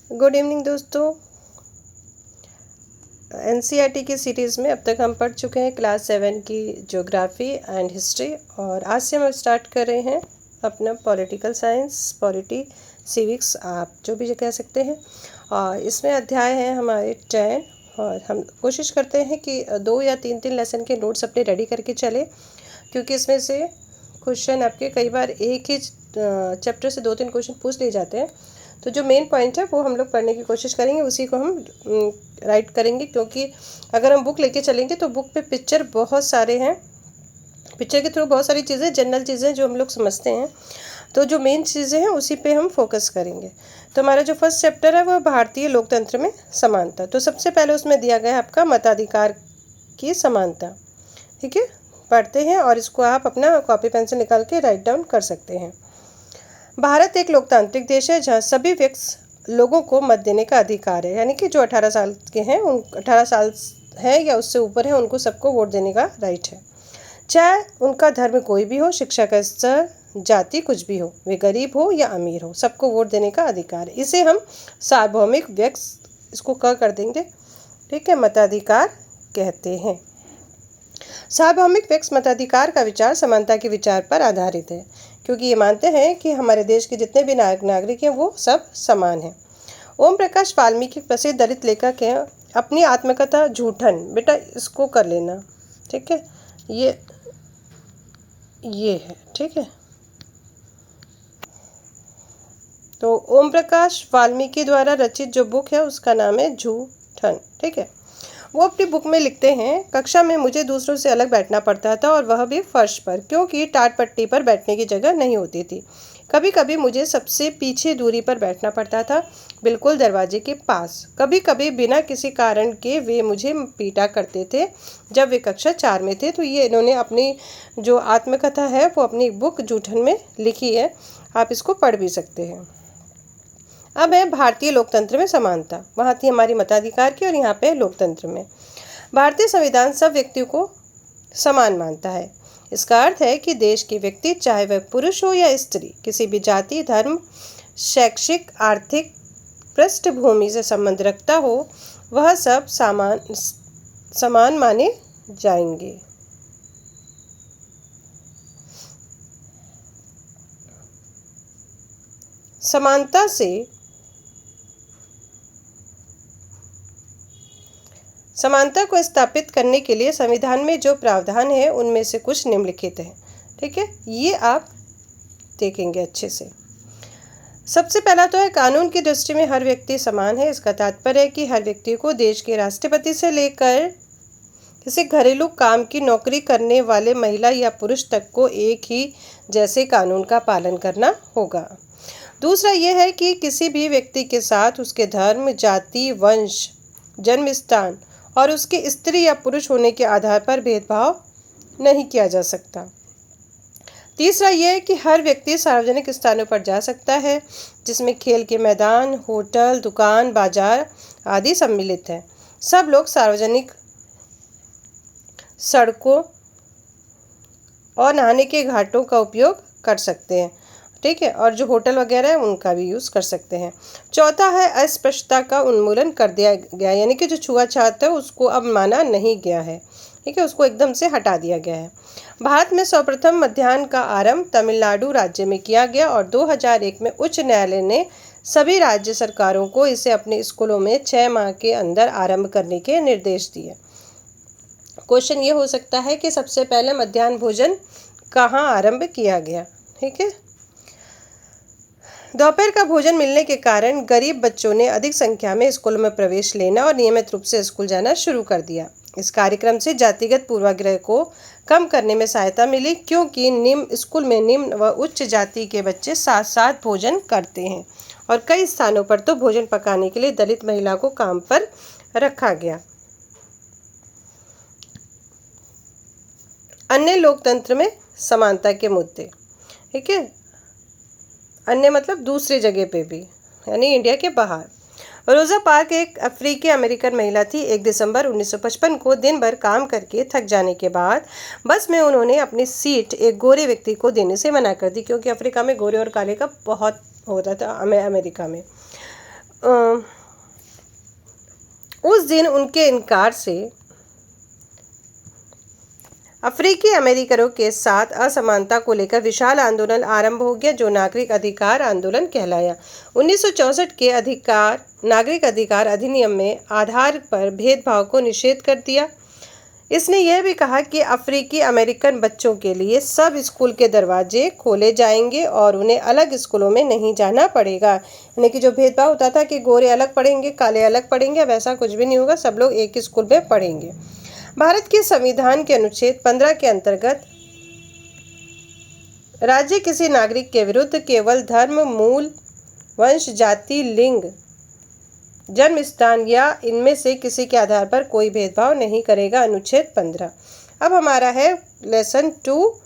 Good evening दोस्तों। NCERT की series में अब तक हम पढ़ चुके हैं क्लास 7 की ज्योग्राफी एंड हिस्ट्री, और आज से हम स्टार्ट कर रहे हैं अपना पॉलिटिकल साइंस, पॉलिटी, सिविक्स, आप जो भी कह सकते हैं। और इसमें अध्याय हैं हमारे 10, और हम कोशिश करते हैं कि 2 या 3 लेसन के नोट्स अपने रेडी करके चले, क्योंकि इसमें से क्वेश्चन आपके कई बार एक ही चैप्टर से 2-3 क्वेश्चन पूछ लिए जाते हैं। तो जो मेन पॉइंट है वो हम लोग पढ़ने की कोशिश करेंगे, उसी को हम राइट करेंगे, क्योंकि अगर हम बुक लेके चलेंगे तो बुक पे पिक्चर बहुत सारे हैं, पिक्चर के थ्रू बहुत सारी चीज़ें, जनरल चीज़ें जो हम लोग समझते हैं, तो जो मेन चीज़ें हैं उसी पे हम फोकस करेंगे। तो हमारा जो फर्स्ट चैप्टर है वो भारतीय लोकतंत्र में समानता। तो सबसे पहले उसमें दिया गया है आपका मताधिकार की समानता। ठीक है, पढ़ते हैं और इसको आप अपना कॉपी पेंसिल निकाल के राइट डाउन कर सकते हैं। भारत एक लोकतांत्रिक देश है जहाँ सभी व्यक्ति लोगों को मत देने का अधिकार है, यानी कि जो 18 साल के हैं, उन 18 साल है या उससे ऊपर है, उनको सबको वोट देने का राइट है। चाहे उनका धर्म कोई भी हो, शिक्षा का स्तर, जाति कुछ भी हो, वे गरीब हो या अमीर हो, सबको वोट देने का अधिकार है। इसे हम सार्वभौमिक व्यक्ति, इसको कर देंगे, ठीक है, मताधिकार कहते हैं। सार्वभौमिक व्यक्ति मताधिकार का विचार समानता के विचार पर आधारित है, क्योंकि ये मानते हैं कि हमारे देश के जितने भी नागरिक हैं वो सब समान हैं। ओम प्रकाश वाल्मीकि प्रसिद्ध दलित लेखक हैं। अपनी आत्मकथा झूठन, बेटा इसको कर लेना, ठीक है, ये है, ठीक है। तो ओम प्रकाश वाल्मीकि द्वारा रचित जो बुक है उसका नाम है झूठन, ठीक है। वो अपनी बुक में लिखते हैं, कक्षा में मुझे दूसरों से अलग बैठना पड़ता था, और वह भी फर्श पर, क्योंकि टाट पट्टी पर बैठने की जगह नहीं होती थी। कभी कभी मुझे सबसे पीछे दूरी पर बैठना पड़ता था, बिल्कुल दरवाजे के पास। कभी कभी बिना किसी कारण के वे मुझे पीटा करते थे जब वे कक्षा 4 में थे। तो ये इन्होंने अपनी जो आत्मकथा है वो अपनी बुक जूठन में लिखी है, आप इसको पढ़ भी सकते हैं। अब है भारतीय लोकतंत्र में समानता। वहाँ थी हमारी मताधिकार की, और यहाँ पे लोकतंत्र में भारतीय संविधान सब व्यक्तियों को समान मानता है। इसका अर्थ है कि देश के व्यक्ति, चाहे वह पुरुष हो या स्त्री, किसी भी जाति, धर्म, शैक्षिक, आर्थिक पृष्ठभूमि से संबंध रखता हो, वह सब समान माने जाएंगे। समानता को स्थापित करने के लिए संविधान में जो प्रावधान है उनमें से कुछ निम्नलिखित हैं, ठीक है, ये आप देखेंगे अच्छे से। सबसे पहला तो है, कानून की दृष्टि में हर व्यक्ति समान है। इसका तात्पर्य है कि हर व्यक्ति को देश के राष्ट्रपति से लेकर किसी घरेलू काम की नौकरी करने वाले महिला या पुरुष तक को एक ही जैसे कानून का पालन करना होगा। दूसरा यह है कि किसी भी व्यक्ति के साथ उसके धर्म, जाति, वंश, जन्म स्थान और उसके स्त्री या पुरुष होने के आधार पर भेदभाव नहीं किया जा सकता। तीसरा यह है कि हर व्यक्ति सार्वजनिक स्थानों पर जा सकता है, जिसमें खेल के मैदान, होटल, दुकान, बाजार आदि सम्मिलित हैं। सब लोग सार्वजनिक सड़कों और नहाने के घाटों का उपयोग कर सकते हैं, ठीक है, और जो होटल वगैरह है उनका भी यूज़ कर सकते हैं। चौथा है, अस्पृश्यता का उन्मूलन कर दिया गया, यानी कि जो छुआछूत है उसको अब माना नहीं गया है, ठीक है, उसको एकदम से हटा दिया गया है। भारत में सर्वप्रथम मध्याह्न का आरंभ तमिलनाडु राज्य में किया गया, और 2001 में उच्च न्यायालय ने सभी राज्य सरकारों को इसे अपने स्कूलों में 6 माह के अंदर आरंभ करने के निर्देश दिए। क्वेश्चन ये हो सकता है कि सबसे पहले मध्याह्न भोजन कहाँ आरंभ किया गया, ठीक है। दोपहर का भोजन मिलने के कारण गरीब बच्चों ने अधिक संख्या में स्कूलों में प्रवेश लेना और नियमित रूप से स्कूल जाना शुरू कर दिया। इस कार्यक्रम से जातिगत पूर्वाग्रह को कम करने में सहायता मिली, क्योंकि स्कूल में निम्न व उच्च जाति के बच्चे साथ साथ भोजन करते हैं, और कई स्थानों पर तो भोजन पकाने के लिए दलित महिला को काम पर रखा गया। अन्य लोकतंत्र में समानता के मुद्दे, ठीक है, अन्य मतलब दूसरी जगह पे भी, यानी इंडिया के बाहर। रोज़ा पार्क एक अफ्रीकी अमेरिकन महिला थी। 1 दिसंबर 1955 को दिन भर काम करके थक जाने के बाद बस में उन्होंने अपनी सीट एक गोरे व्यक्ति को देने से मना कर दी, क्योंकि अफ्रीका में गोरे और काले का बहुत होता था, अमेरिका में। उस दिन उनके इनकार से अफ्रीकी अमेरिकनों के साथ असमानता को लेकर विशाल आंदोलन आरंभ हो गया, जो नागरिक अधिकार आंदोलन कहलाया। 1964 के नागरिक अधिकार अधिनियम में आधार पर भेदभाव को निषेध कर दिया। इसने यह भी कहा कि अफ्रीकी अमेरिकन बच्चों के लिए सब स्कूल के दरवाजे खोले जाएंगे और उन्हें अलग स्कूलों में नहीं जाना पड़ेगा। यानी कि जो भेदभाव होता था कि गोरे अलग पढ़ेंगे, काले अलग पढ़ेंगे, अब ऐसा कुछ भी नहीं होगा, सब लोग एक ही स्कूल में पढ़ेंगे। भारत के संविधान के अनुच्छेद 15 के अंतर्गत राज्य किसी नागरिक के विरुद्ध केवल धर्म, मूल, वंश, जाति, लिंग, जन्म स्थान या इनमें से किसी के आधार पर कोई भेदभाव नहीं करेगा। अनुच्छेद 15। अब हमारा है लेसन 2,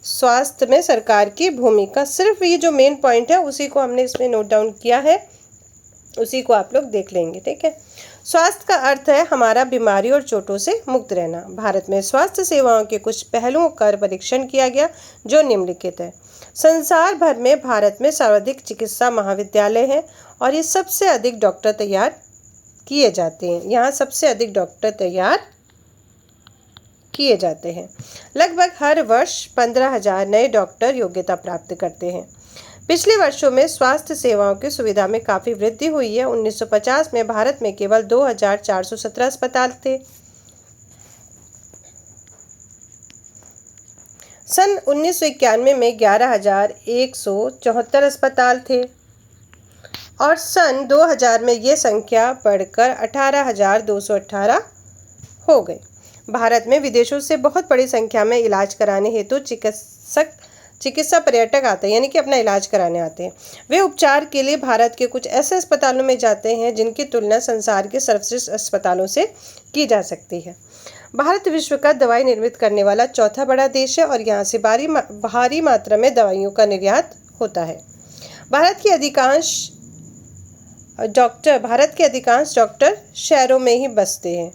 स्वास्थ्य में सरकार की भूमिका। सिर्फ ये जो मेन पॉइंट है उसी को हमने इसमें नोट डाउन किया है, उसी को आप लोग देख लेंगे, ठीक है। स्वास्थ्य का अर्थ है हमारा बीमारी और चोटों से मुक्त रहना। भारत में स्वास्थ्य सेवाओं के कुछ पहलुओं का परीक्षण किया गया जो निम्नलिखित है। संसार भर में भारत में सर्वाधिक चिकित्सा महाविद्यालय हैं और ये सबसे अधिक डॉक्टर तैयार किए जाते हैं। यहाँ सबसे अधिक डॉक्टर तैयार किए जाते हैं। लगभग हर वर्ष 15,000 नए डॉक्टर योग्यता प्राप्त करते हैं। पिछले वर्षों में स्वास्थ्य सेवाओं की सुविधा में काफ़ी वृद्धि हुई है। 1950 में भारत में केवल 2,417 अस्पताल थे। सन 1991 में 11,174 अस्पताल थे और सन 2000 में ये संख्या बढ़कर 18,218 हो गई। भारत में विदेशों से बहुत बड़ी संख्या में इलाज कराने हेतु चिकित्सा पर्यटक आते हैं, यानी कि अपना इलाज कराने आते हैं। वे उपचार के लिए भारत के कुछ ऐसे अस्पतालों में जाते हैं जिनकी तुलना संसार के सर्वश्रेष्ठ अस्पतालों से की जा सकती है। भारत विश्व का दवाई निर्मित करने वाला चौथा बड़ा देश है और यहाँ से भारी मात्रा में दवाइयों का निर्यात होता है। भारत के अधिकांश डॉक्टर शहरों में ही बसते हैं।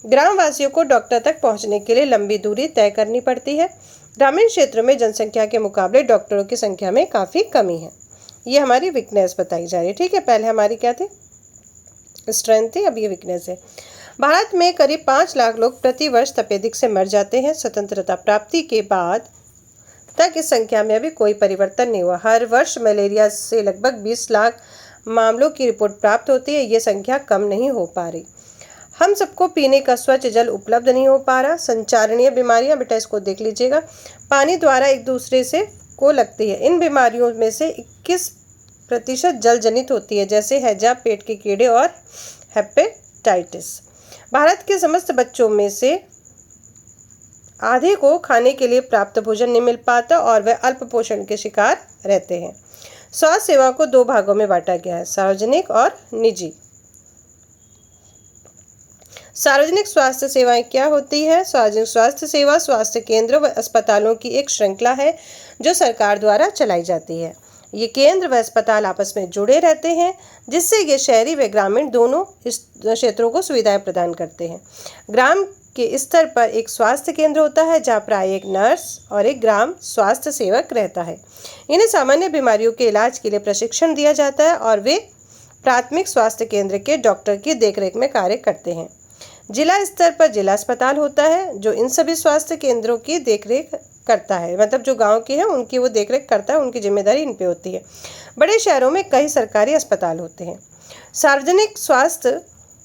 ग्रामवासियों को डॉक्टर तक पहुँचने के लिए लंबी दूरी तय करनी पड़ती है। ग्रामीण क्षेत्रों में जनसंख्या के मुकाबले डॉक्टरों की संख्या में काफ़ी कमी है। ये हमारी वीकनेस बताई जा रही है, ठीक है। पहले हमारी क्या थी? स्ट्रेंथ थी, अब ये वीकनेस है। भारत में करीब 5 लाख लोग प्रति वर्ष तपेदिक से मर जाते हैं। स्वतंत्रता प्राप्ति के बाद तक इस संख्या में अभी कोई परिवर्तन नहीं हुआ। हर वर्ष मलेरिया से लगभग 20 लाख मामलों की रिपोर्ट प्राप्त होती है। ये संख्या कम नहीं हो पा रही। हम सबको पीने का स्वच्छ जल उपलब्ध नहीं हो पा रहा। संचारणीय बीमारियां, बेटा इसको देख लीजिएगा, पानी द्वारा एक दूसरे से को लगती है। इन बीमारियों में से 21% जल जनित होती है, जैसे हैजा, पेट के कीड़े और हेपेटाइटिस। भारत के समस्त बच्चों में से आधे को खाने के लिए प्राप्त भोजन नहीं मिल पाता और वे अल्प पोषण के शिकार रहते हैं। स्वास्थ्य सेवा को 2 भागों में बांटा गया है, सार्वजनिक और निजी। सार्वजनिक स्वास्थ्य सेवाएं क्या होती है? सार्वजनिक स्वास्थ्य सेवा स्वास्थ्य केंद्र व अस्पतालों की एक श्रृंखला है जो सरकार द्वारा चलाई जाती है। ये केंद्र व अस्पताल आपस में जुड़े रहते हैं, जिससे ये शहरी व ग्रामीण दोनों क्षेत्रों को सुविधाएं प्रदान करते हैं। ग्राम के स्तर पर एक स्वास्थ्य केंद्र होता है जहाँ प्राय एक नर्स और एक ग्राम स्वास्थ्य सेवक रहता है। इन्हें सामान्य बीमारियों के इलाज के लिए प्रशिक्षण दिया जाता है और वे प्राथमिक स्वास्थ्य केंद्र के डॉक्टर की देखरेख में कार्य करते हैं। जिला स्तर पर जिला अस्पताल होता है जो इन सभी स्वास्थ्य केंद्रों की देखरेख करता है, मतलब जो गांव के हैं उनकी वो देखरेख करता है, उनकी जिम्मेदारी इन पे होती है। बड़े शहरों में कई सरकारी अस्पताल होते हैं। सार्वजनिक स्वास्थ्य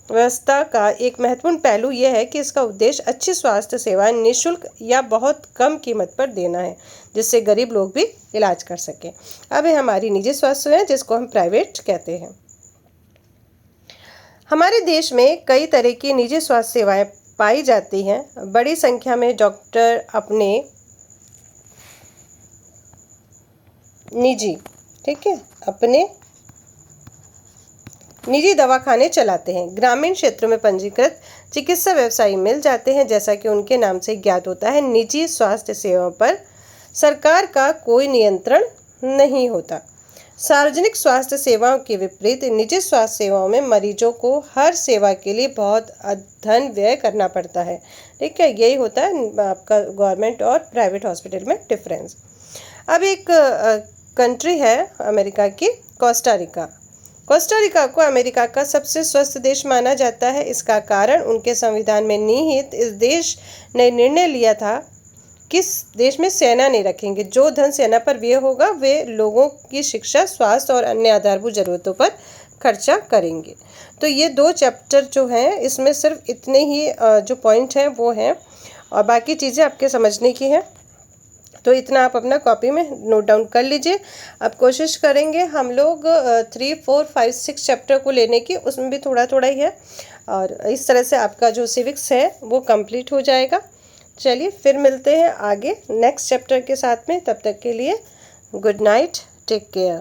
व्यवस्था का एक महत्वपूर्ण पहलू यह है कि इसका उद्देश्य अच्छी स्वास्थ्य सेवाएं निःशुल्क या बहुत कम कीमत पर देना है, जिससे गरीब लोग भी इलाज कर सकें। अब है हमारी निजी स्वास्थ्य सेवाएं, जिसको हम प्राइवेट कहते हैं। हमारे देश में कई तरह की निजी स्वास्थ्य सेवाएं पाई जाती हैं। बड़ी संख्या में डॉक्टर अपने निजी दवाखाने चलाते हैं। ग्रामीण क्षेत्रों में पंजीकृत चिकित्सा व्यवसायी मिल जाते हैं। जैसा कि उनके नाम से ज्ञात होता है, निजी स्वास्थ्य सेवाओं पर सरकार का कोई नियंत्रण नहीं होता। सार्वजनिक स्वास्थ्य सेवाओं के विपरीत निजी स्वास्थ्य सेवाओं में मरीजों को हर सेवा के लिए बहुत धन व्यय करना पड़ता है, ठीक है। यही होता है आपका गवर्नमेंट और प्राइवेट हॉस्पिटल में डिफरेंस। अब एक कंट्री है अमेरिका की, कोस्टा रिका। कोस्टा रिका को अमेरिका का सबसे स्वस्थ देश माना जाता है। इसका कारण उनके संविधान में निहित इस देश ने निर्णय लिया था किस देश में सेना नहीं रखेंगे। जो धन सेना पर व्यय होगा वे लोगों की शिक्षा, स्वास्थ्य और अन्य आधारभूत जरूरतों पर खर्चा करेंगे। तो ये 2 चैप्टर जो हैं इसमें सिर्फ इतने ही जो पॉइंट हैं वो हैं और बाकी चीज़ें आपके समझने की हैं। तो इतना आप अपना कॉपी में नोट डाउन कर लीजिए। अब कोशिश करेंगे हम लोग 3, 4, 5, 6 चैप्टर को लेने की, उसमें भी थोड़ा थोड़ा ही है और इस तरह से आपका जो सिविक्स है वो कंप्लीट हो जाएगा। चलिए फिर मिलते हैं आगे नेक्स्ट चैप्टर के साथ में। तब तक के लिए गुड नाइट, टेक केयर।